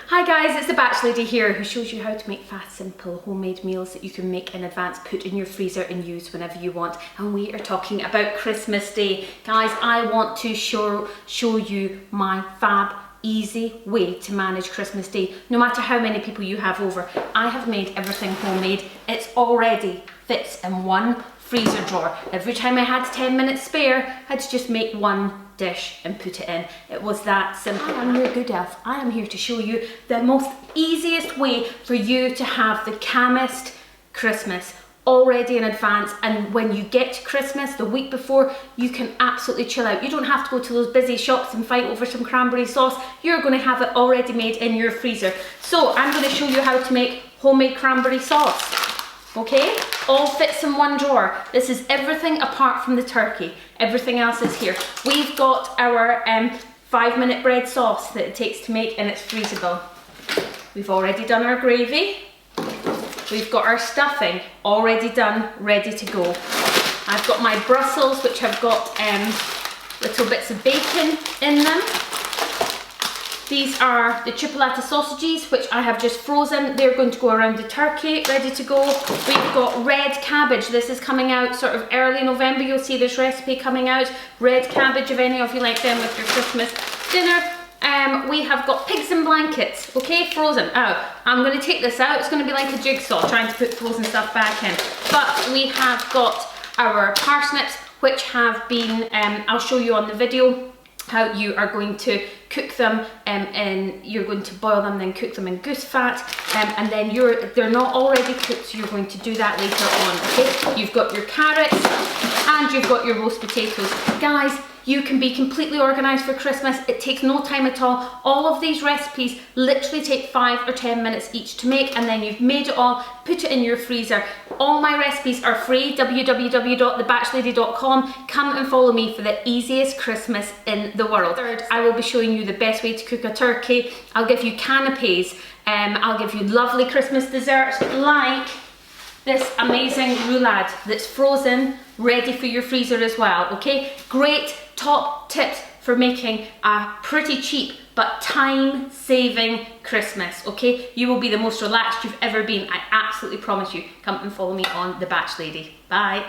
Hi guys, it's the Batch Lady here who shows you how to make fast, simple, homemade meals that you can make in advance, put in your freezer and use whenever you want. And we are talking about Christmas Day. Guys, I want to show you my fab, easy way to manage Christmas Day. No matter how many people you have over, I have made everything homemade. It's already fits in one freezer drawer. Every time I had 10 minutes spare, I had to just make one dish and put it in. It was that simple. I am your good elf. I am here to show you the most easiest way for you to have the calmest Christmas already in advance, and when you get to Christmas the week before, you can absolutely chill out. You don't have to go to those busy shops and fight over some cranberry sauce. You're going to have it already made in your freezer. So I'm going to show you how to make homemade cranberry sauce. Okay, all fits in one drawer. This is everything apart from the turkey. Everything else is here. We've got our 5-minute bread sauce that it takes to make, and it's freezable. We've already done our gravy. We've got our stuffing already done, ready to go. I've got my Brussels, which have got little bits of bacon in them. These are the chipolata sausages, which I have just frozen. They're going to go around the turkey, ready to go. We've got red cabbage. This is coming out sort of early November. You'll see this recipe coming out. Red cabbage, if any of you like them with your Christmas dinner. We have got pigs in blankets, okay, frozen. Oh, I'm going to take this out. It's going to be like a jigsaw, trying to put frozen stuff back in. But we have got our parsnips, which have been, I'll show you on the video how you are going to cook them, and you're going to boil them, then cook them in goose fat, and then they're not already cooked, so you're going to do that later on, okay? You've got your carrots and you've got your roast potatoes. Guys, you can be completely organised for Christmas. It takes no time at all. All of these recipes literally take 5 or 10 minutes each to make, and then you've made it all, put it in your freezer. All my recipes are free, www.thebatchlady.com. Come and follow me for the easiest Christmas in the world. Third, I will be showing you the best way to cook a turkey. I'll give you canapes, I'll give you lovely Christmas desserts like this amazing roulade that's frozen, ready for your freezer as well, okay? Great top tips for making a pretty cheap but time-saving Christmas, okay? You will be the most relaxed you've ever been, I absolutely promise you. Come and follow me on The Batch Lady. Bye.